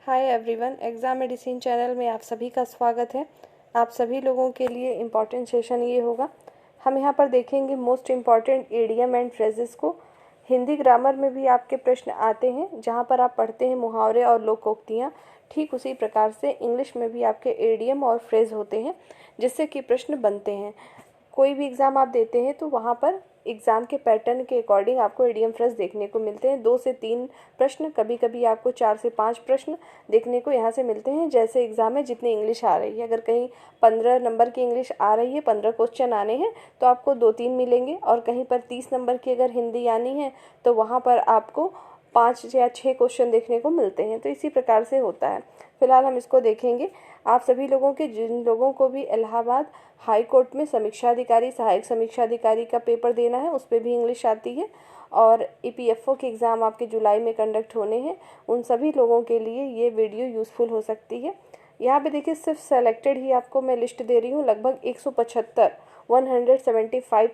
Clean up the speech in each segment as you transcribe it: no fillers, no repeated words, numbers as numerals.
Hi everyone, exam medicine channel में आप सभी का स्वागत है। आप सभी लोगों के लिए इम्पॉर्टेंट सेशन ये होगा। हम यहाँ पर देखेंगे most important idiom and phrases को। हिंदी ग्रामर में भी आपके प्रश्न आते हैं, जहाँ पर आप पढ़ते हैं मुहावरे और लोकोक्तियाँ। ठीक उसी प्रकार से इंग्लिश में भी आपके इडियम और फ्रेज होते हैं, जिससे कि प्रश्न बनते हैं। कोई भी एग्ज़ाम आप देते हैं तो वहाँ पर एग्ज़ाम के पैटर्न के अकॉर्डिंग आपको इडियम फ्रेज देखने को मिलते हैं। 2 से 3 प्रश्न, कभी कभी आपको 4 से 5 प्रश्न देखने को यहाँ से मिलते हैं। जैसे एग्ज़ाम में जितनी इंग्लिश आ रही है, अगर कहीं 15 नंबर की इंग्लिश आ रही है, 15 क्वेश्चन आने हैं, तो आपको 2-3 मिलेंगे। और कहीं पर 30 नंबर की अगर हिंदी आनी है तो वहाँ पर आपको 5 या 6 क्वेश्चन देखने को मिलते हैं। तो इसी प्रकार से होता है। फिलहाल हम इसको देखेंगे। आप सभी लोगों के, जिन लोगों को भी इलाहाबाद हाई कोर्ट में समीक्षा अधिकारी, सहायक समीक्षा अधिकारी का पेपर देना है, उस पर भी इंग्लिश आती है। और ईपीएफओ के एग्ज़ाम आपके जुलाई में कंडक्ट होने हैं, उन सभी लोगों के लिए ये वीडियो यूज़फुल हो सकती है। यहाँ पे देखिए, सिर्फ सेलेक्टेड ही आपको मैं लिस्ट दे रही हूँ। लगभग 175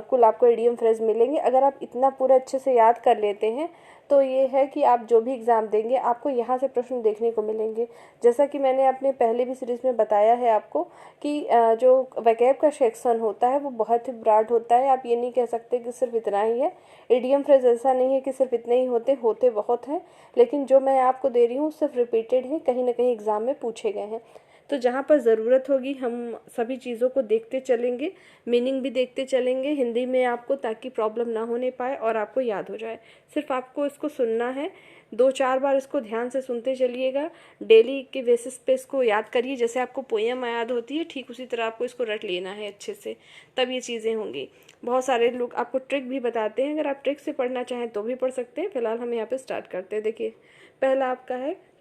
कुल आपको इडियम फ्रेज मिलेंगे। अगर आप इतना पूरा अच्छे से याद कर लेते हैं तो ये है कि आप जो भी एग्ज़ाम देंगे आपको यहाँ से प्रश्न देखने को मिलेंगे। जैसा कि मैंने अपने पहले भी सीरीज़ में बताया है आपको कि जो वैकेब का सेक्शन होता है वो बहुत ही ब्रॉड होता है। आप ये नहीं कह सकते कि सिर्फ इतना ही है। इडियम फ्रेज ऐसा नहीं है कि सिर्फ इतने ही होते बहुत हैं, लेकिन जो मैं आपको दे रही हूँ सिर्फ रिपीटेड है, कहीं ना कहीं एग्ज़ाम में पूछे गए हैं। तो जहाँ पर ज़रूरत होगी हम सभी चीज़ों को देखते चलेंगे, मीनिंग भी देखते चलेंगे हिंदी में आपको, ताकि प्रॉब्लम ना होने पाए और आपको याद हो जाए। सिर्फ आपको इसको सुनना है, 2-4 बार इसको ध्यान से सुनते चलिएगा। डेली के बेसिस पे इसको याद करिए। जैसे आपको पोएम याद होती है, ठीक उसी तरह आपको इसको रट लेना है अच्छे से, तब ये चीज़ें होंगी। बहुत सारे लोग आपको ट्रिक भी बताते हैं, अगर आप ट्रिक से पढ़ना चाहें तो भी पढ़ सकते हैं। फिलहाल हम यहाँ पे स्टार्ट करते हैं। देखिए, पहला आपका है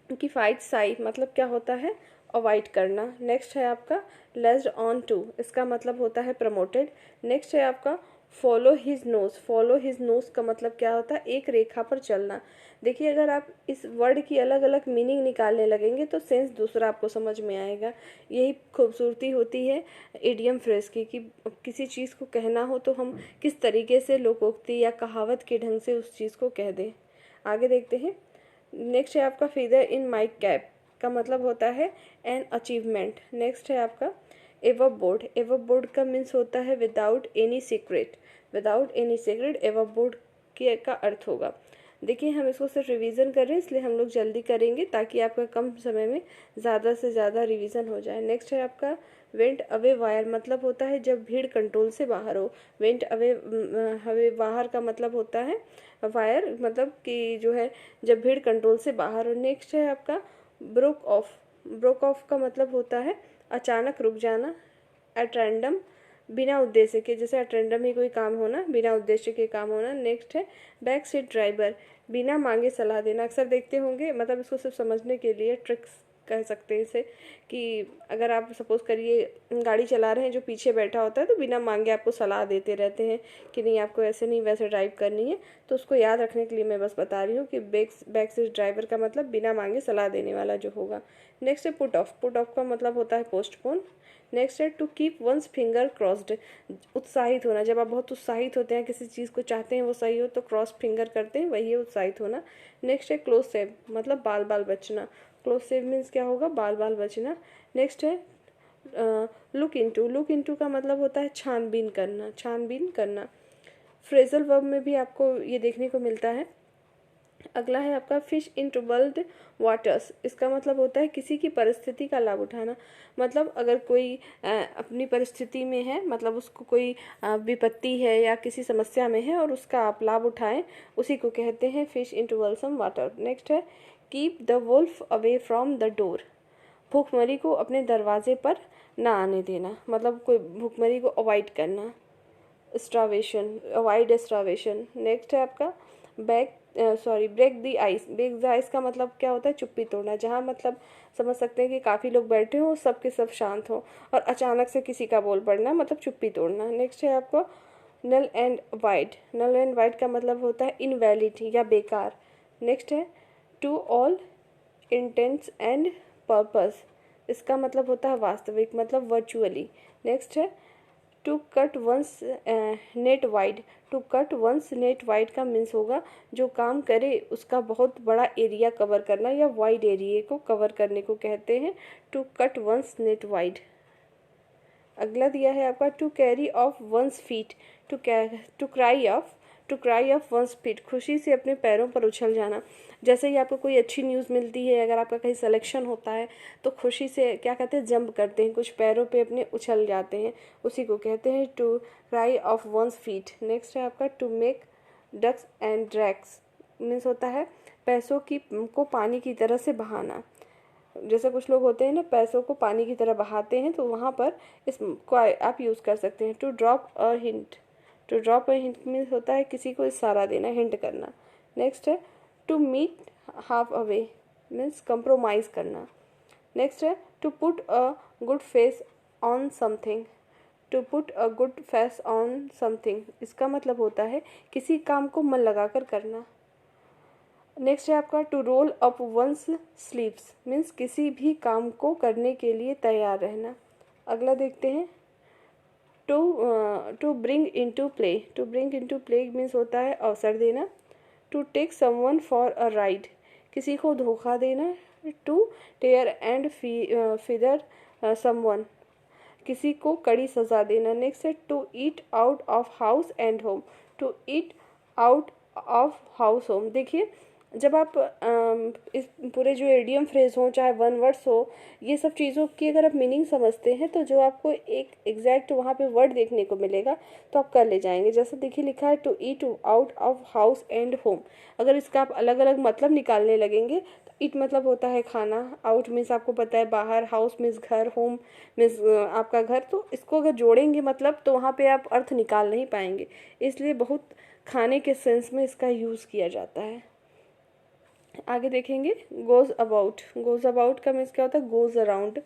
कि फाइट साइड मतलब क्या होता है, अवॉइड करना। नेक्स्ट है आपका लेस्ड ऑन टू, इसका मतलब होता है प्रमोटेड। नेक्स्ट है आपका follow his nose. Follow his nose का मतलब क्या होता है, एक रेखा पर चलना। देखिए, अगर आप इस वर्ड की अलग अलग मीनिंग निकालने लगेंगे तो सेंस दूसरा आपको समझ में आएगा। यही खूबसूरती होती है इडियम फ्रेज की, कि किसी चीज़ को कहना हो तो हम किस तरीके से लोकोक्ति या कहावत के ढंग से उस चीज़ को कह दें। आगे देखते हैं। नेक्स्ट है आपका फेदर इन माई कैप का मतलब होता है एन अचीवमेंट। नेक्स्ट है आपका एवब बोर्ड। एवब बोर्ड का मीन्स होता है without any secret. Without any secret एवब board के का अर्थ होगा। देखिए, हम इसको सिर्फ रिवीजन कर रहे हैं, इसलिए हम लोग जल्दी करेंगे ताकि आपका कम समय में ज़्यादा से ज़्यादा रिवीजन हो जाए। नेक्स्ट है आपका वेंट अवे वायर, मतलब होता है जब भीड़ कंट्रोल से बाहर हो। वेंट अवे अवे बाहर का मतलब होता है वायर, मतलब कि जो है जब भीड़ कंट्रोल से बाहर हो। नेक्स्ट है आपका ब्रोक ऑफ। ब्रोक ऑफ का मतलब होता है अचानक रुक जाना, एट रैंडम, बिना उद्देश्य के। जैसे एट रैंडम ही कोई काम होना, बिना उद्देश्य के काम होना। नेक्स्ट है बैक सीट ड्राइवर, बिना मांगे सलाह देना। अक्सर देखते होंगे, मतलब इसको सिर्फ समझने के लिए ट्रिक्स कह सकते हैं इसे, कि अगर आप सपोज करिए गाड़ी चला रहे हैं, जो पीछे बैठा होता है तो बिना मांगे आपको सलाह देते रहते हैं कि नहीं आपको ऐसे नहीं वैसे ड्राइव करनी है। तो उसको याद रखने के लिए मैं बस बता रही हूँ कि बैक सीट ड्राइवर का मतलब बिना मांगे सलाह देने वाला जो होगा। नेक्स्ट है पुट ऑफ। पुट ऑफ का मतलब होता है पोस्टपोन। नेक्स्ट है to keep one's finger crossed, उत्साहित होना। जब आप बहुत उत्साहित होते हैं, किसी चीज़ को चाहते हैं वो सही हो तो क्रॉस फिंगर करते हैं, वही है उत्साहित होना। नेक्स्ट है क्लोज सेव, मतलब बाल बाल बचना। क्लोज सेव मीन्स क्या होगा, बाल बाल बचना। नेक्स्ट है लुक इनटू। लुक इनटू का मतलब होता है छानबीन करना, छानबीन करना। फ्रेजल वर्ब में भी आपको ये देखने को मिलता है। अगला है आपका फिश इन ट्रबल्ड वाटर्स। इसका मतलब होता है किसी की परिस्थिति का लाभ उठाना। मतलब अगर कोई अपनी परिस्थिति में है, मतलब उसको कोई विपत्ति है या किसी समस्या में है और उसका आप लाभ उठाएं, उसी को कहते हैं fish in troublesome water. Next है keep the wolf away from the door. भूखमरी को अपने दरवाजे पर ना आने देना, मतलब कोई भूखमरी को अवॉइड करना। Starvation, avoid starvation. नेक्स्ट है आपका break the ice. Break the ice का मतलब क्या होता है, चुप्पी तोड़ना। जहाँ मतलब समझ सकते हैं कि काफ़ी लोग बैठे हों, सब के सब शांत हों और अचानक से किसी का बोल पड़ना, मतलब चुप्पी तोड़ना। नेक्स्ट है आपको null and void. Null and void का मतलब होता है इनवैलिड या बेकार। नेक्स्ट है to all intents and purpose. इसका मतलब होता है वास्तविक, मतलब वर्चुअली। नेक्स्ट है to cut one's net wide. To cut one's net wide का मीन्स होगा जो काम करे उसका बहुत बड़ा एरिया कवर करना या वाइड एरिया को कवर करने को कहते हैं to cut one's net wide. अगला दिया है आपका to carry off one's feet. To cry off one's feet, खुशी से अपने पैरों पर उछल जाना। जैसे ही आपको कोई अच्छी न्यूज़ मिलती है, अगर आपका कहीं सिलेक्शन होता है तो खुशी से क्या कहते हैं, जंप करते हैं, कुछ पैरों पे अपने उछल जाते हैं, उसी को कहते हैं to cry off one's feet. Next है आपका to make ducks and drags, means होता है पैसों की को पानी की तरह से बहाना। जैसे कुछ लोग होते हैं ना, पैसों को पानी की तरह बहाते हैं, तो वहाँ पर इसको आप यूज़ कर सकते हैं to drop a hint. To drop a hint means होता है किसी को इशारा देना, हिंट करना। नेक्स्ट है to meet halfway, means compromise करना। नेक्स्ट है to put a good face on something. To put a good face on something, इसका मतलब होता है किसी काम को मन लगाकर करना। नेक्स्ट है आपका to roll up one's sleeves, means किसी भी काम को करने के लिए तैयार रहना। अगला देखते हैं to bring into play. To bring into play means होता है अवसर देना। To take someone for a ride, किसी को धोखा देना। To tar and feather someone, किसी को कड़ी सजा देना। नेक्स्ट है to eat out of house and home. To eat out of house home, देखिए जब आप इस पूरे जो एडियम फ्रेज हो, चाहे वन वर्ड्स हो, ये सब चीज़ों की अगर आप मीनिंग समझते हैं तो जो आपको एक एग्जैक्ट वहाँ पे वर्ड देखने को मिलेगा तो आप कर ले जाएंगे। जैसे देखिए लिखा है to eat out of house and home, अगर इसका आप अलग अलग मतलब निकालने लगेंगे तो ईट मतलब होता है खाना, आउट मीन्स आपको पता है बाहर, हाउस मीन्स घर, होम मीन्स आपका घर, तो इसको अगर जोड़ेंगे मतलब तो वहाँ पे आप अर्थ निकाल नहीं पाएंगे, इसलिए बहुत खाने के सेंस में इसका यूज़ किया जाता है। आगे देखेंगे गोज अबाउट। गोज अबाउट का मीन्स क्या होता है, goes around.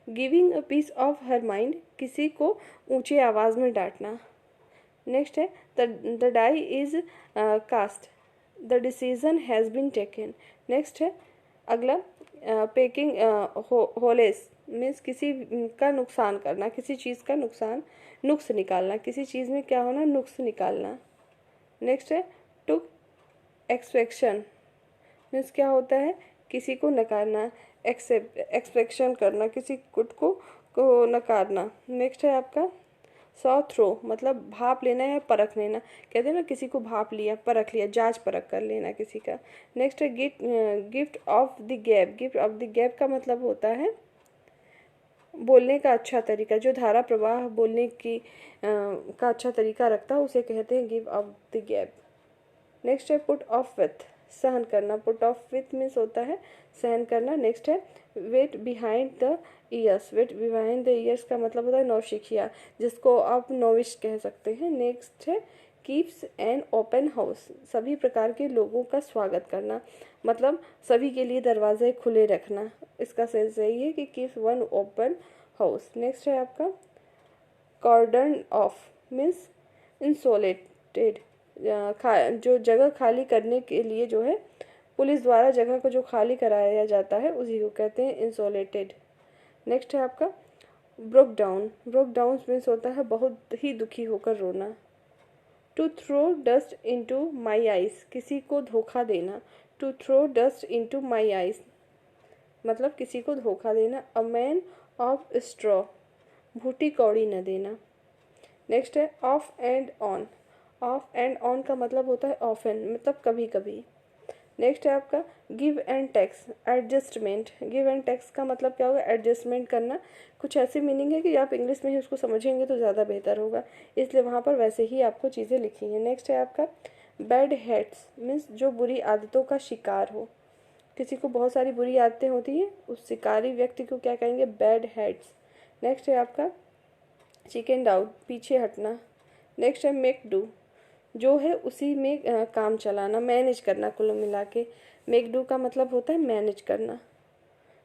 Giving a piece of her mind, किसी को ऊंचे आवाज़ में डांटना। नेक्स्ट है the die is cast, the decision has been taken. Next है अगला पेकिंग होलेस, मीन्स किसी का नुकसान करना, किसी चीज़ का नुकसान, नुक्स निकालना, किसी चीज़ में क्या होना, नुक्स निकालना। नेक्स्ट है टू एक्सपेक्शन, मीन्स क्या होता है, किसी को नकारना, एक्सपेक्शन करना, किसी को नकारना। नेक्स्ट है आपका सॉ थ्रो, मतलब भाप लेना या परख लेना, कहते हैं ना किसी को भाप लिया, परख लिया, जांच परख कर लेना किसी का। नेक्स्ट है gift of the gap. Gift of the gap का मतलब होता है बोलने का अच्छा तरीका, जो धारा प्रवाह बोलने की का अच्छा तरीका रखता है उसे कहते हैं give of the gap. Next है पुट ऑफ विथ, सहन करना, पुट ऑफ विथ मीन्स होता है सहन करना। नेक्स्ट है wet behind the ears. Wet behind the ears का मतलब होता है नौसिखिया, जिसको आप नोविश कह सकते हैं। नेक्स्ट है कीप्स एन ओपन हाउस, सभी प्रकार के लोगों का स्वागत करना, मतलब सभी के लिए दरवाजे खुले रखना, इसका सेंस यही है कि keeps one open house. Next है आपका कॉर्डन ऑफ मीन्स इंसोलेटेड, जो जगह खाली करने के लिए जो है पुलिस द्वारा जगह को जो खाली कराया जाता है उसी को कहते हैं इंसोलेटेड। नेक्स्ट है आपका broke down. Broke down means होता है बहुत ही दुखी होकर रोना। To throw dust into my eyes, किसी को धोखा देना। To throw dust into my eyes मतलब किसी को धोखा देना। अ मैन ऑफ स्ट्रॉ, भूटी कौड़ी न देना। नेक्स्ट है off and on. Off and on का मतलब होता है ऑफन, मतलब कभी कभी। नेक्स्ट है आपका give and takes, adjustment. Give and takes का मतलब क्या होगा, एडजस्टमेंट करना। कुछ ऐसी मीनिंग है कि आप इंग्लिश में ही उसको समझेंगे तो ज़्यादा बेहतर होगा, इसलिए वहाँ पर वैसे ही आपको चीज़ें लिखी हैं। नेक्स्ट है आपका बैड हैट्स, मीन्स जो बुरी आदतों का शिकार हो, किसी को बहुत सारी बुरी आदतें होती हैं, उस शिकारी व्यक्ति को क्या कहेंगे, बैड हैट्स। नेक्स्ट है आपका चिकन आउट, पीछे हटना। नेक्स्ट है मेक डू, जो है उसी में काम चलाना, मैनेज करना, कुल मिला के मेक डू का मतलब होता है मैनेज करना।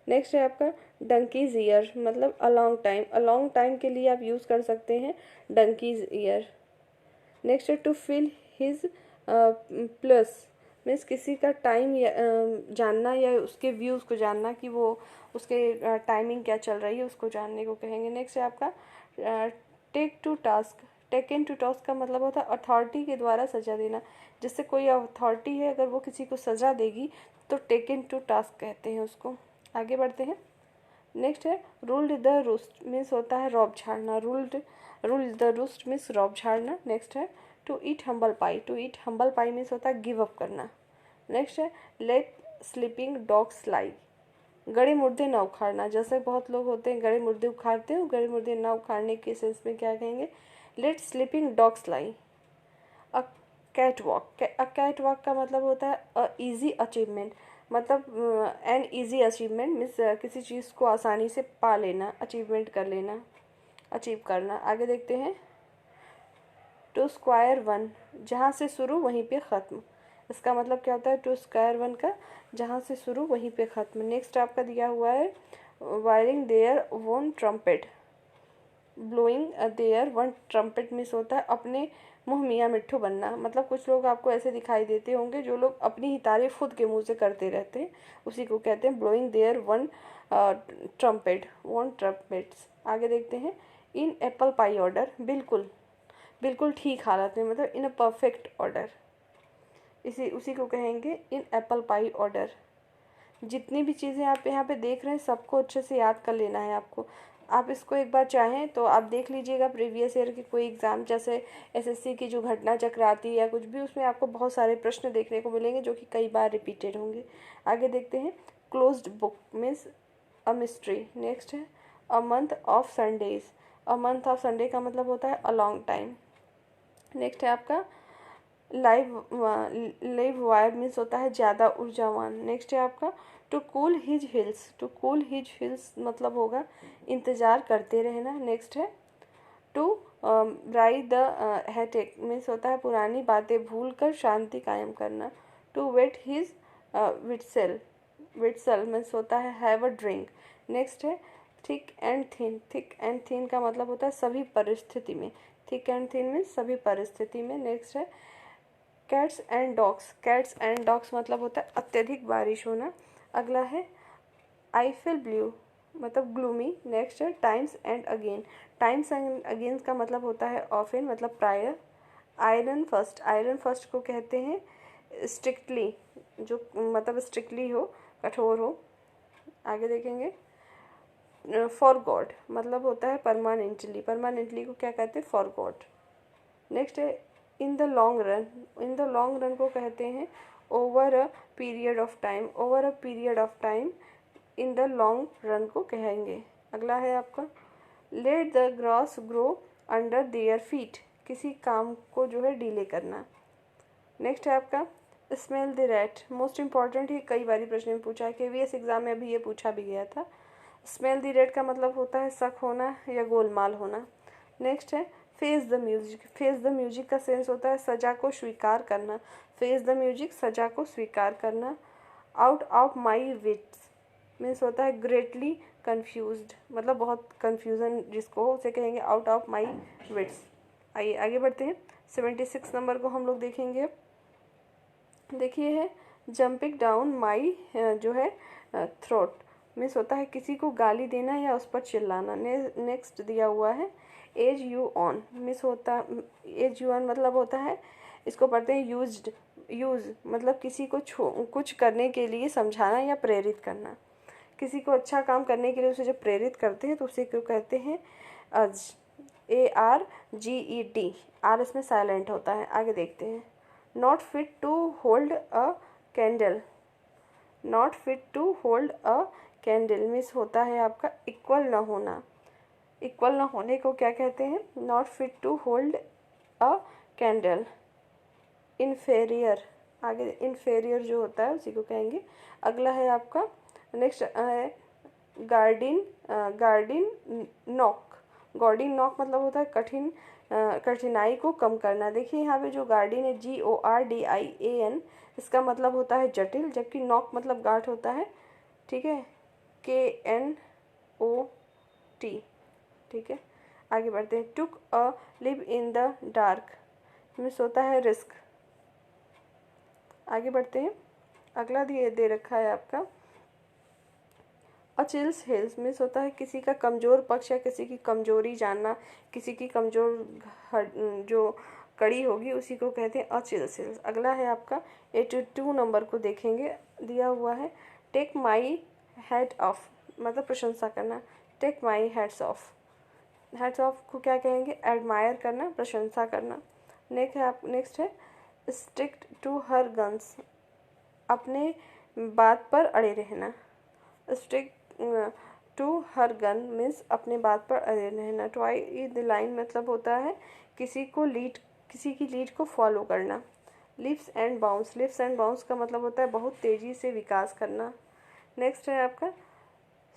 नेक्स्ट है आपका डंकीज ईयर, मतलब a long time. A long time के लिए आप यूज़ कर सकते हैं डंकीज ईयर। नेक्स्ट है to fill his plus, means किसी का टाइम जानना या उसके व्यूज़ को जानना कि वो उसके टाइमिंग क्या चल रही है उसको जानने को कहेंगे। नेक्स्ट है आपका take to task, taken to task का मतलब होता है अथॉरिटी के द्वारा सजा देना। जैसे कोई अथॉरिटी है, अगर वो किसी को सजा देगी तो टेकन टू टास्क कहते हैं उसको। आगे बढ़ते हैं। नेक्स्ट है रूल्ड द रूस्ट, मीन्स होता है रौब झाड़ना। रूल्ड द रूस्ट मीन्स रौब झाड़ना। नेक्स्ट है to eat humble pie, to eat humble pie means होता है गिव अप करना। नेक्स्ट है लेट स्लीपिंग डॉग्स लाई, गड़े मुर्दे न उखाड़ना। जैसे बहुत लोग होते हैं गड़े मुर्दे उखाड़ते हैं, गड़े मुर्दे न उखाड़ने के सेंस में क्या कहेंगे, let sleeping dogs lie. A cat walk, a cat walk का मतलब होता है अ इजी अचीवमेंट, मतलब एन इजी अचीवमेंट मीन्स किसी चीज़ को आसानी से पा लेना, अचीवमेंट कर लेना, अचीव करना। आगे देखते हैं। टू स्क्वायर वन, जहाँ से शुरू वहीं पे ख़त्म। इसका मतलब क्या होता है टू स्क्वायर वन का, जहाँ से शुरू वहीं पे ख़त्म। नेक्स्ट आपका दिया हुआ है wiring their own trumpet, blowing their own trumpet means होता है अपने मुँह मियाँ मिट्ठू बनना। मतलब कुछ लोग आपको ऐसे दिखाई देते होंगे जो लोग अपनी ही तारीफ खुद के मुंह से करते रहते हैं, उसी को कहते हैं blowing their own trumpet, own trumpets. आगे देखते हैं। इन एप्पल पाई ऑर्डर, बिल्कुल बिल्कुल ठीक हालत में, मतलब इन अ परफेक्ट ऑर्डर, इसी उसी को कहेंगे इन एप्पल पाई ऑर्डर। जितनी भी चीज़ें आप यहाँ पे देख रहे हैं सबको अच्छे से याद कर लेना है आपको। आप इसको एक बार चाहें तो आप देख लीजिएगा प्रीवियस ईयर की कोई एग्ज़ाम, जैसे एसएससी की जो घटना चक्र आती है या कुछ भी, उसमें आपको बहुत सारे प्रश्न देखने को मिलेंगे जो कि कई बार रिपीटेड होंगे। आगे देखते हैं। Closed book means a mystery. Next है a month of Sundays, a month of Sunday का मतलब होता है अ लॉन्ग टाइम। नेक्स्ट है आपका लाइव वायर मीन्स होता है ज़्यादा ऊर्जावान। नेक्स्ट है आपका to cool his heels, to cool his heels मतलब होगा इंतज़ार करते रहना। नेक्स्ट है टू राइड द हेटेक मीन्स होता है पुरानी बातें भूल कर शांति कायम करना। टू वेट हिज विटसेल, विटसेल मीन्स होता है हैव अ ड्रिंक। नेक्स्ट है thick and thin, thick and thin का मतलब होता है सभी परिस्थिति में, थिक एंड थिन मीन्स सभी परिस्थिति में। नेक्स्ट है cats and dogs, cats and dogs मतलब होता है अत्यधिक बारिश होना। अगला है आई फील ब्लू मतलब ग्लूमी। नेक्स्ट है times and again, times and again का मतलब होता है ऑफन मतलब प्राय। आयरन फर्स्ट, आयरन फर्स्ट को कहते हैं स्ट्रिक्टली, जो मतलब स्ट्रिक्टली हो, कठोर हो। आगे देखेंगे। फॉर गॉड मतलब होता है परमानेंटली, परमानेंटली को क्या कहते हैं फॉर गॉड। नेक्स्ट है in the long run, in the long run को कहते हैं over a period of time, over a period of time in the long run को कहेंगे। अगला है आपका let the grass grow under their feet, किसी काम को जो है डीले करना। नेक्स्ट है आपका smell the rat, most important, ही कई बार प्रश्न में पूछा है, केवीएस एग्जाम में अभी ये पूछा भी गया था। स्मेल द रैट का मतलब होता है शक होना या गोलमाल होना। नेक्स्ट है face the music, face the music का सेंस होता है सजा को स्वीकार करना, फेस द म्यूजिक सजा को स्वीकार करना। Out of my wits means होता है ग्रेटली कन्फ्यूज्ड, मतलब बहुत कन्फ्यूज़न जिसको हो उसे कहेंगे आउट ऑफ माई विट्स। आइए आगे बढ़ते हैं। 76 नंबर को हम लोग देखेंगे अब। देखिए है जंपिंग डाउन माई जो है थ्रोट मीन्स होता है किसी को गाली देना या उस पर चिल्लाना। नेक्स्ट दिया हुआ है एज यू ऑन मीन्स होता, एज यू ऑन मतलब होता है, इसको पढ़ते हैं यूज्ड, यूज़ मतलब किसी को कुछ करने के लिए समझाना या प्रेरित करना। किसी को अच्छा काम करने के लिए उसे जब प्रेरित करते हैं तो उसे क्यों कहते हैं अज, ARGED, आर इसमें साइलेंट होता है। आगे देखते हैं। Not fit to hold a candle, not fit to hold a candle means होता है आपका इक्वल न होना, इक्वल न होने को क्या कहते हैं not fit to hold a candle. Inferior, आगे इन्फेरियर जो होता है उसी को कहेंगे। अगला है आपका नेक्स्ट है garden, garden knock, garden knock मतलब होता है कठिन कठिनाई को कम करना। देखिए यहाँ पे जो गार्डिन है GORDIAN, इसका मतलब होता है जटिल, जबकि नॉक मतलब गाठ होता है, ठीक है, KNOT, ठीक है। आगे बढ़ते हैं। Took a leap in the dark means होता है रिस्क। आगे बढ़ते हैं। अगला दे रखा है आपका अचिल्स हिल्स मीन्स होता है किसी का कमज़ोर पक्ष या किसी की कमजोरी जानना, किसी की कमज़ोर जो कड़ी होगी उसी को कहते हैं अचिल्स हिल्स। अगला है आपका 82 नंबर को देखेंगे, दिया हुआ है टेक माई हैट ऑफ, मतलब प्रशंसा करना। Take my hats off, hats off को क्या कहेंगे, एडमायर करना, प्रशंसा करना। नेक्स्ट है स्टिक टू हर गन्स, अपने बात पर अड़े रहना। Stick to her gun means अपने बात पर अड़े रहना। ट्राई द लाइन मतलब होता है किसी की लीड को फॉलो करना। Lips and bounce, lips and bounce का मतलब होता है बहुत तेज़ी से विकास करना। नेक्स्ट है आपका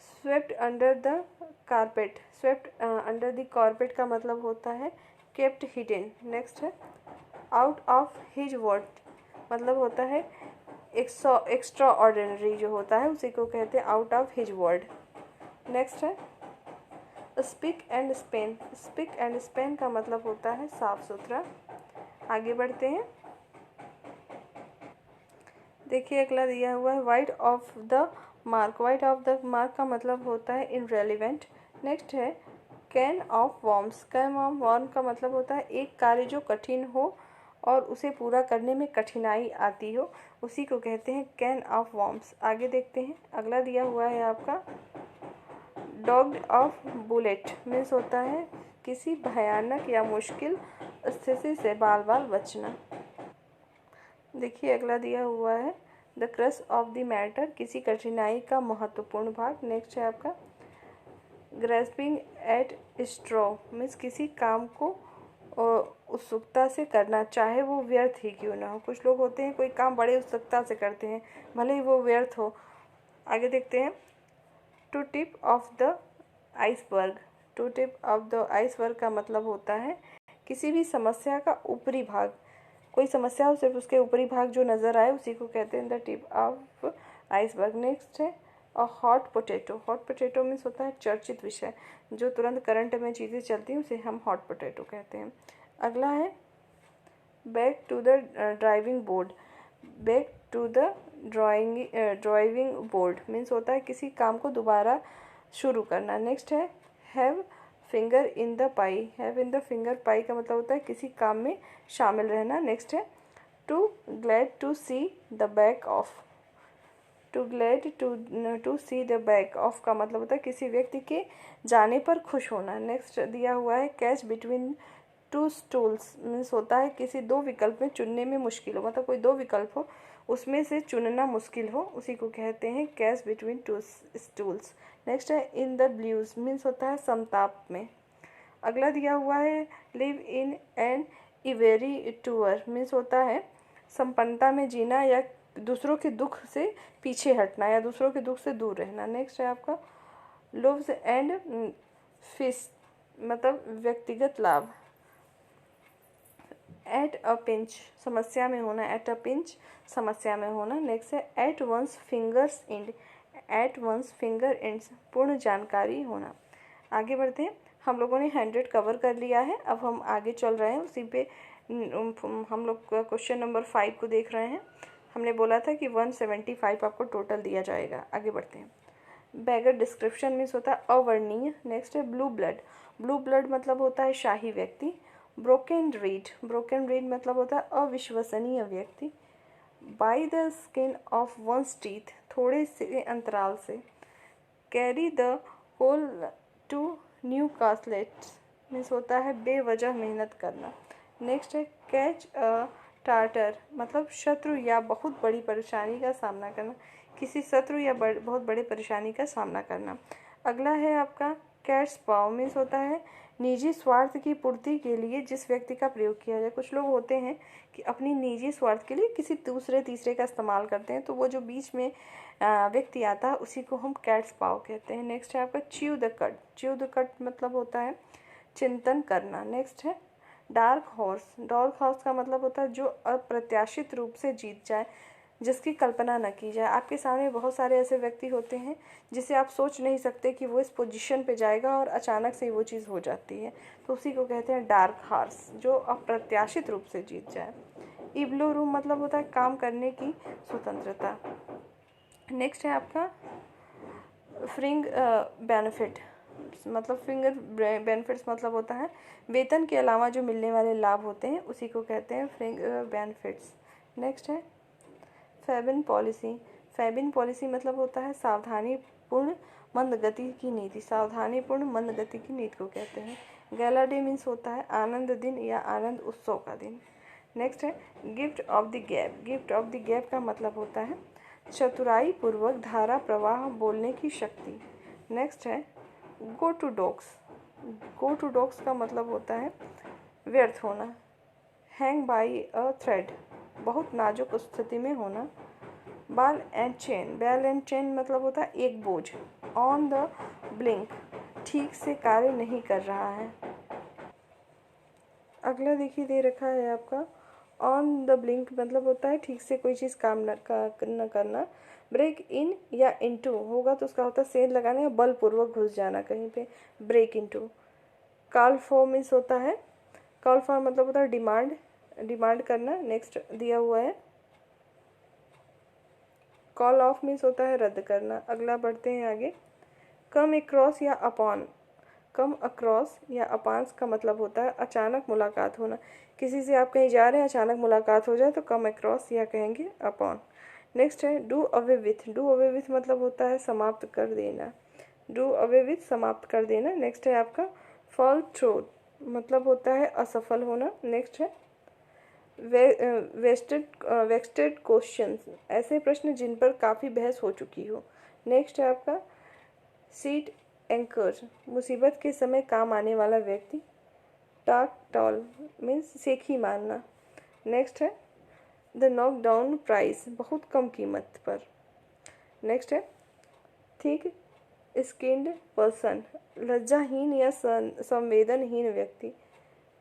swept under the carpet, swept under the carpet का मतलब होता है केप्ट हिडन। नेक्स्ट है आउट ऑफ हिज वर्ड, मतलब होता है एक्स्ट्रा ऑर्डिनरी जो होता है उसी को कहते हैं out of his word. Next है spick and span, spick and span का मतलब होता है साफ सुथरा। आगे बढ़ते हैं, देखिए अगला दिया हुआ है wide of the mark, wide of the mark का मतलब होता है इनरेलीवेंट। नेक्स्ट है can of worms, can of worm का मतलब होता है एक कार्य जो कठिन हो और उसे पूरा करने में कठिनाई आती हो उसी को कहते हैं कैन ऑफ वॉर्म्स। आगे देखते हैं, अगला दिया हुआ है आपका डॉग्ड ऑफ बुलेट मीन्स होता है किसी भयानक या मुश्किल स्थिति से बाल बाल बचना। देखिए अगला दिया हुआ है the crush of the matter, किसी कठिनाई का महत्वपूर्ण भाग। नेक्स्ट है आपका ग्रेस्पिंग एट स्ट्रॉ मीन्स किसी काम को उत्सुकता से करना चाहे वो व्यर्थ ही क्यों ना हो। कुछ लोग होते हैं कोई काम बड़े उत्सुकता से करते हैं भले ही वो व्यर्थ हो। आगे देखते हैं to tip of the iceberg, to tip of the iceberg का मतलब होता है किसी भी समस्या का ऊपरी भाग, कोई समस्या हो सिर्फ उसके ऊपरी भाग जो नज़र आए उसी को कहते हैं the tip of iceberg. Next है hot potato, hot potato means होता है चर्चित विषय, जो तुरंत करंट में चीज़ें चलती हैं उसे हम हॉट पोटैटो कहते हैं। अगला है back to the driving board, back to the driving board means होता है किसी काम को दोबारा शुरू करना। नेक्स्ट है have finger in the pie, have in the finger pie का मतलब होता है किसी काम में शामिल रहना। नेक्स्ट है to glad to see the back of, to glad to see the back of का मतलब होता है किसी व्यक्ति के जाने पर खुश होना। नेक्स्ट दिया हुआ है catch between two stools means होता है किसी दो विकल्प में चुनने में मुश्किल हो, मतलब कोई दो विकल्प हो उसमें से चुनना मुश्किल हो उसी को कहते हैं catch between two stools. Next है इन द ब्लूज मीन्स होता है समताप में। अगला दिया हुआ है live in an ivory tower means होता है संपन्नता में जीना या दूसरों के दुख से पीछे हटना या दूसरों के दुख से दूर रहना। नेक्स्ट है आपका लोव्स एंड फिश मतलब व्यक्तिगत लाभ। एट अ पिंच समस्या में होना, एट अ पिंच समस्या में होना। नेक्स्ट है at one's fingers end, at one's finger ends पूर्ण जानकारी होना। आगे बढ़ते हैं, हम लोगों ने 100 कवर कर लिया है, अब हम आगे चल रहे हैं उसी पे हम लोग क्वेश्चन नंबर 5 को देख रहे हैं। हमने बोला था कि 175 आपको टोटल दिया जाएगा। आगे बढ़ते हैं, बैगर डिस्क्रिप्शन मीन्स होता है अवर्णीय। नेक्स्ट है ब्लू ब्लड, ब्लू ब्लड मतलब होता है शाही व्यक्ति। ब्रोकन रीड, ब्रोकन रीड मतलब होता है अविश्वसनीय व्यक्ति। By the skin of one's teeth थोड़े से अंतराल से। Carry the coal to Newcastle means होता है बेवजह मेहनत करना। नेक्स्ट है कैच अ टार्टर मतलब शत्रु या बहुत बड़ी परेशानी का सामना करना, किसी शत्रु या बहुत बड़े परेशानी का सामना करना। अगला है आपका कैट्स पाव मीन्स होता है निजी स्वार्थ की पूर्ति के लिए जिस व्यक्ति का प्रयोग किया जाए। कुछ लोग होते हैं कि अपनी निजी स्वार्थ के लिए किसी दूसरे तीसरे का इस्तेमाल करते हैं, तो वो जो बीच में व्यक्ति आता है उसी को हम कैट्स पाव कहते हैं। नेक्स्ट है आपका chew the cut, chew the cut मतलब होता है चिंतन करना। नेक्स्ट है डार्क हॉर्स, डार्क हॉर्स का मतलब होता है जो अप्रत्याशित रूप से जीत जाए, जिसकी कल्पना न की जाए। आपके सामने बहुत सारे ऐसे व्यक्ति होते हैं जिसे आप सोच नहीं सकते कि वो इस पोजीशन पे जाएगा और अचानक से वो चीज़ हो जाती है, तो उसी को कहते हैं डार्क हॉर्स, जो अप्रत्याशित रूप से जीत जाए। इब्लो रूम मतलब होता है काम करने की स्वतंत्रता। नेक्स्ट है आपका फ्रिंग बेनिफिट मतलब फिंगर बेनिफिट्स मतलब होता है वेतन के अलावा जो मिलने वाले लाभ होते हैं उसी को कहते हैं फ्रिंग बेनिफिट्स। नेक्स्ट है फेबिन पॉलिसी। फेबिन पॉलिसी मतलब होता है सावधानीपूर्ण मंद गति की नीति। सावधानीपूर्ण मंद गति की नीति को कहते हैं। गैला डे मीन्स होता है आनंद दिन या आनंद उत्सव का दिन। नेक्स्ट है gift of the gap. Gift of the gap का मतलब होता है चतुराई पूर्वक धारा प्रवाह बोलने की शक्ति। नेक्स्ट है go to dogs. Go to dogs का मतलब होता है व्यर्थ होना। हैंग बाई अ थ्रेड बहुत नाजुक स्थिति में होना। Ball and chain. बैल एंड चेन मतलब होता है एक बोझ। ऑन द ब्लिंक ठीक से कार्य नहीं कर रहा है। अगला देखिए दे रखा है आपका ऑन द ब्लिंक मतलब होता है ठीक से कोई चीज़ काम न करना। ब्रेक इन या इनटू होगा तो उसका होता है सेंध लगाना या बलपूर्वक घुस जाना कहीं पे। Break into. Call for means होता है कॉल फॉर मतलब होता है डिमांड डिमांड करना। नेक्स्ट दिया हुआ है कॉल ऑफ मीन्स होता है रद्द करना। अगला बढ़ते हैं आगे कम अक्रॉस या अपॉन। कम अक्रॉस या अपांस का मतलब होता है अचानक मुलाकात होना। किसी से आप कहीं जा रहे हैं अचानक मुलाकात हो जाए तो कम अक्रॉस या कहेंगे अपॉन। नेक्स्ट है do away with. Do away with मतलब होता है समाप्त कर देना। डू अवे विथ समाप्त कर देना। नेक्स्ट है आपका फॉल थ्रू मतलब होता है असफल होना। नेक्स्ट है वेस्टेड क्वेश्चंस ऐसे प्रश्न जिन पर काफ़ी बहस हो चुकी हो। नेक्स्ट है आपका सीट एंकर मुसीबत के समय काम आने वाला व्यक्ति। टाक टॉल मीन्स सेखी मारना। नेक्स्ट है द नॉक डाउन प्राइस बहुत कम कीमत पर। नेक्स्ट है थिक स्किन्ड पर्सन लज्जाहीन या संवेदनहीन व्यक्ति।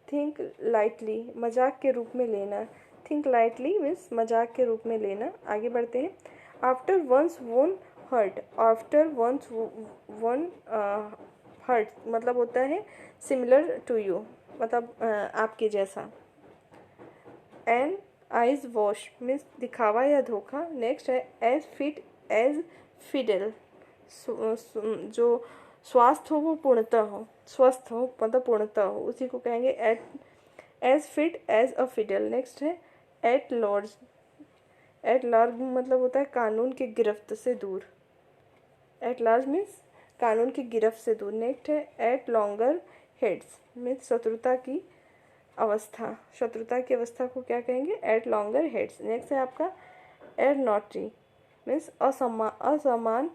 थिंक लाइटली मजाक के रूप में लेना। थिंक लाइटली मीन्स मजाक के रूप में लेना। आगे बढ़ते हैं after one's own heart. After one's own heart मतलब होता है सिमिलर टू यू मतलब आपके जैसा। एन आइज वॉश मीन्स दिखावा या धोखा। नेक्स्ट है एज फिट एज फिडल जो स्वास्थ्य हो वो पूर्णतः हो स्वस्थ हो मतलब पूर्णतः हो उसी को कहेंगे at as fit as a fiddle. Next है एट लार्ज। एट लार्ज मतलब होता है कानून की गिरफ्त से दूर। एट लार्ज मीन्स कानून की गिरफ्त से दूर। नेक्स्ट है एट लॉन्गर हेड्स मीन्स शत्रुता की अवस्था। शत्रुता की अवस्था को क्या कहेंगे एट लॉन्गर हेड्स। नेक्स्ट है आपका एट नॉटरी मीन्स असम्मान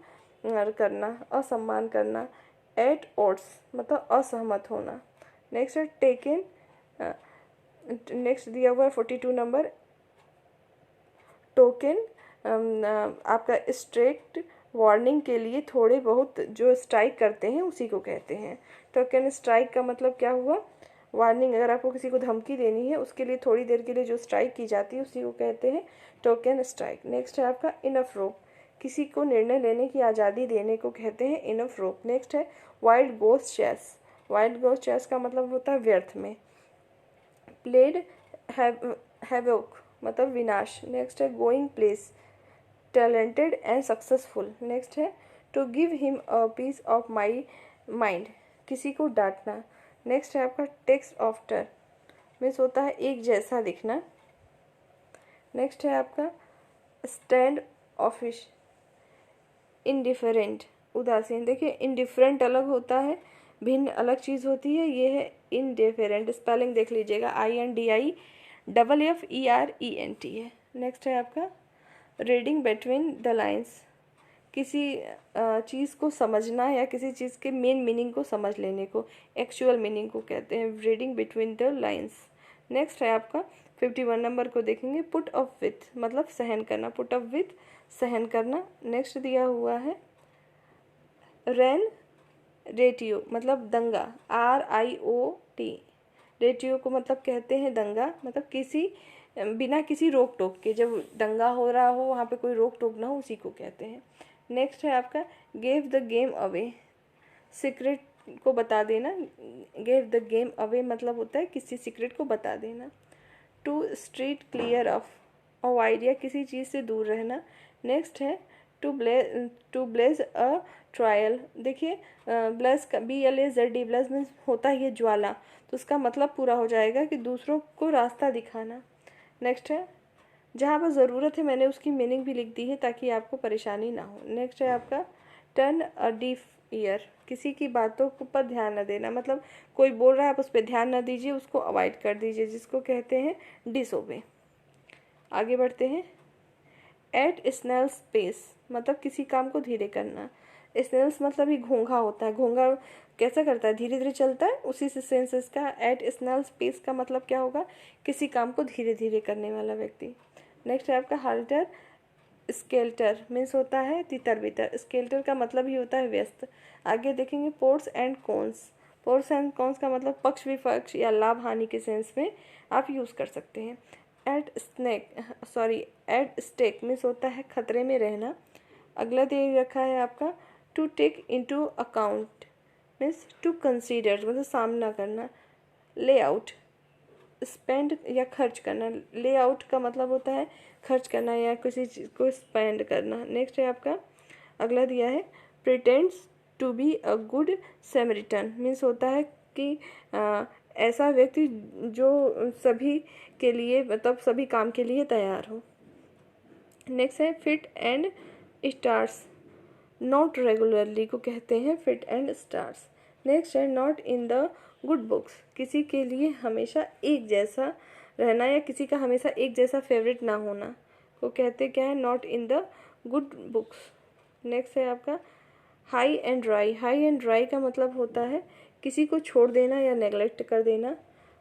करना। एट ओट्स मतलब असहमत होना। नेक्स्ट है टेकन। नेक्स्ट दिया हुआ है 42 नंबर टोकन आपका स्ट्रिक्ट वार्निंग के लिए थोड़े बहुत जो स्ट्राइक करते हैं उसी को कहते हैं। टोकन स्ट्राइक का मतलब क्या हुआ वार्निंग अगर आपको किसी को धमकी देनी है उसके लिए थोड़ी देर के लिए जो स्ट्राइक की जाती है उसी को कहते हैं टोकन स्ट्राइक। नेक्स्ट है आपका इनफ रोप किसी को निर्णय लेने की आज़ादी देने को कहते हैं इनफ रोप। नेक्स्ट है wild ghost chase. Wild ghost chase का मतलब होता है व्यर्थ में। प्लेड हैवोक मतलब विनाश। नेक्स्ट है going places talented and successful. Next है to give him a piece of my mind किसी को डांटना। नेक्स्ट है आपका टेक्स्ट आफ्टर मीन्स होता है एक जैसा दिखना। नेक्स्ट है आपका स्टैंड ऑफिश इनडिफरेंट उदासीन। देखिए इनडिफरेंट अलग होता है भिन्न अलग चीज़ होती है ये है इनडिफरेंट। स्पेलिंग देख लीजिएगा INDIFFERENT है। नेक्स्ट है आपका रीडिंग बिटवीन द लाइन्स किसी चीज़ को समझना या किसी चीज़ के मेन मीनिंग को समझ लेने को एक्चुअल मीनिंग को कहते हैं reading between the lines. Next है आपका 51 नंबर को देखेंगे पुट अप विथ मतलब सहन करना। पुट अप विथ सहन करना। नेक्स्ट दिया हुआ है रैन रेटियो मतलब दंगा RIOT। रेटियो को मतलब कहते हैं दंगा मतलब किसी बिना किसी रोक टोक के जब दंगा हो रहा हो वहाँ पे कोई रोक टोक ना हो उसी को कहते हैं। नेक्स्ट है आपका gave the game away secret को बता देना। गेव द गेम अवे मतलब होता है किसी सीक्रेट को बता देना। To steer clear of avoid या किसी चीज़ से दूर रहना। नेक्स्ट है टू ब्लेज अ ट्रायल। देखिए ब्लेज का BLAZD ब्लेज मीन्स होता है ये ज्वाला, तो उसका मतलब पूरा हो जाएगा कि दूसरों को रास्ता दिखाना। नेक्स्ट है, जहाँ पर ज़रूरत है मैंने उसकी मीनिंग भी लिख दी है ताकि आपको परेशानी ना हो। नेक्स्ट है आपका टर्न अ डीफ ईयर, किसी की बातों पर ध्यान न देना, मतलब कोई बोल रहा है आप उस पर ध्यान न दीजिए, उसको अवॉइड कर दीजिए, जिसको कहते हैं डिसओबे। आगे बढ़ते हैं। एट स्नेल्स पेस, मतलब किसी काम को धीरे करना। स्नेल्स मतलब ही घोंघा होता है, घोंघा कैसा करता है, धीरे धीरे चलता है, उसी से सेंस इसका। एट स्नेल्स पेस का मतलब क्या होगा, किसी काम को धीरे धीरे करने वाला व्यक्ति। नेक्स्ट है आपका हल्टर स्केल्टर मीन्स होता है तितर बितर, स्केल्टर का मतलब ही होता है व्यस्त। आगे देखेंगे pores and cons. Pores and cons का मतलब पक्ष विपक्ष या लाभ हानि के सेंस में आप यूज़ कर सकते हैं। एट स्टेक मीन्स होता है खतरे में रहना। अगला दे रखा है आपका to take into account means to consider, मतलब सामना करना। लेआउट स्पेंड या खर्च करना, लेआउट का मतलब होता है खर्च करना या किसी चीज़ को स्पेंड करना। नेक्स्ट है आपका अगला दिया है pretends to be a good Samaritan means होता है कि ऐसा व्यक्ति जो सभी के लिए, मतलब सभी काम के लिए तैयार हो। नेक्स्ट है fit and stars, not regularly को कहते हैं फिट एंड स्टार्स। नेक्स्ट है not in the good books, किसी के लिए हमेशा एक जैसा रहना या किसी का हमेशा एक जैसा फेवरेट ना होना को कहते क्या है, not in the good books. Next है आपका high and dry. High and dry का मतलब होता है किसी को छोड़ देना या नेग्लेक्ट कर देना।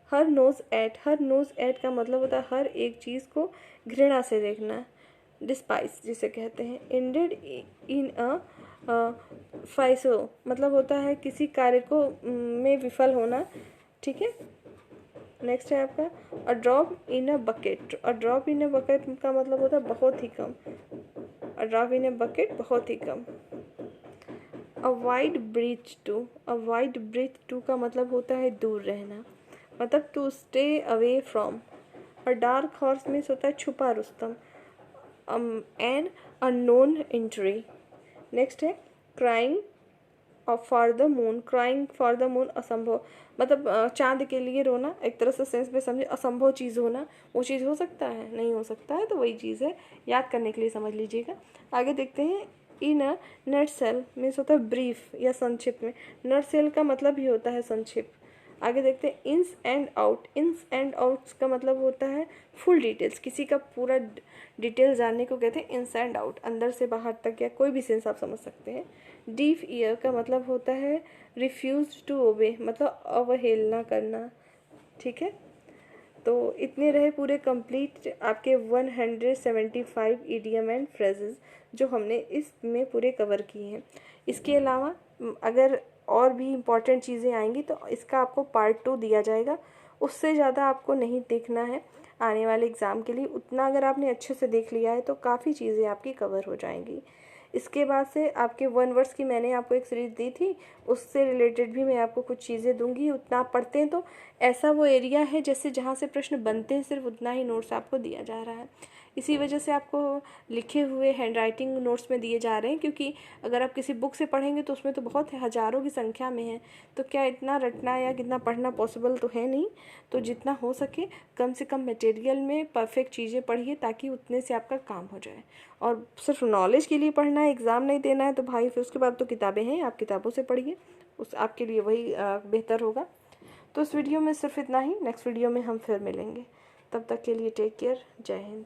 हर नोज एट का मतलब होता है हर एक चीज़ को घृणा से देखना, डिस्पाइस जिसे कहते हैं। इंडेड इन अ फाइसो मतलब होता है किसी कार्य को में विफल होना, ठीक है। नेक्स्ट है आपका a drop in a bucket. A drop in a bucket का मतलब होता है बहुत ही कम, a drop in a bucket बहुत ही कम। अ वाइड ब्रीथ टू का मतलब होता है दूर रहना, मतलब to stay away from. A dark horse means होता है छुपा रुस्तम। An unknown entry. नेक्स्ट है crying for the moon. Crying for the moon असंभव, मतलब चांद के लिए रोना, एक तरह से सेंस में समझे असंभव चीज़ होना, वो चीज़ हो सकता है, नहीं हो सकता है, तो वही चीज़ है, याद करने के लिए समझ लीजिएगा। आगे देखते हैं इन अ नट सेल मीन्स होता है ब्रीफ या संक्षिप्त में। नट सेल का मतलब ही होता है संक्षिप्त। आगे देखते हैं इंस एंड आउट। इंस एंड आउट्स का मतलब होता है फुल डिटेल्स, किसी का पूरा डिटेल जानने को कहते हैं इंस एंड आउट, अंदर से बाहर तक या कोई भी सेंस आप समझ सकते हैं। डीफ ईयर का मतलब होता है रिफ्यूज टू ओबे, मतलब अवहेलना करना, ठीक है। तो इतने रहे पूरे कंप्लीट आपके 175 इडियम एंड फ्रेजेस जो हमने इसमें पूरे कवर किए हैं। इसके अलावा अगर और भी इम्पॉर्टेंट चीज़ें आएंगी तो इसका आपको पार्ट 2 दिया जाएगा, उससे ज़्यादा आपको नहीं देखना है आने वाले एग्ज़ाम के लिए। उतना अगर आपने अच्छे से देख लिया है तो काफ़ी चीज़ें आपकी कवर हो जाएंगी। इसके बाद से आपके 1 वर्ड्स की मैंने आपको एक सीरीज़ दी थी, उससे रिलेटेड भी मैं आपको कुछ चीज़ें दूंगी। उतना आप पढ़ते हैं तो ऐसा वो एरिया है जैसे जहाँ से प्रश्न बनते हैं सिर्फ उतना ही नोट्स आपको दिया जा रहा है। इसी वजह से आपको लिखे हुए हैंडराइटिंग नोट्स में दिए जा रहे हैं, क्योंकि अगर आप किसी बुक से पढ़ेंगे तो उसमें तो बहुत हज़ारों की संख्या में है, तो क्या इतना रटना या कितना पढ़ना पॉसिबल तो है नहीं। तो जितना हो सके कम से कम मटेरियल में परफेक्ट चीज़ें पढ़िए ताकि उतने से आपका काम हो जाए। और सिर्फ नॉलेज के लिए पढ़ना है, एग्ज़ाम नहीं देना है तो भाई फिर उसके बाद तो किताबें हैं, आप किताबों से पढ़िए, उस आपके लिए वही बेहतर होगा। तो इस वीडियो में सिर्फ इतना ही, नेक्स्ट वीडियो में हम फिर मिलेंगे, तब तक के लिए टेक केयर, जय हिंद।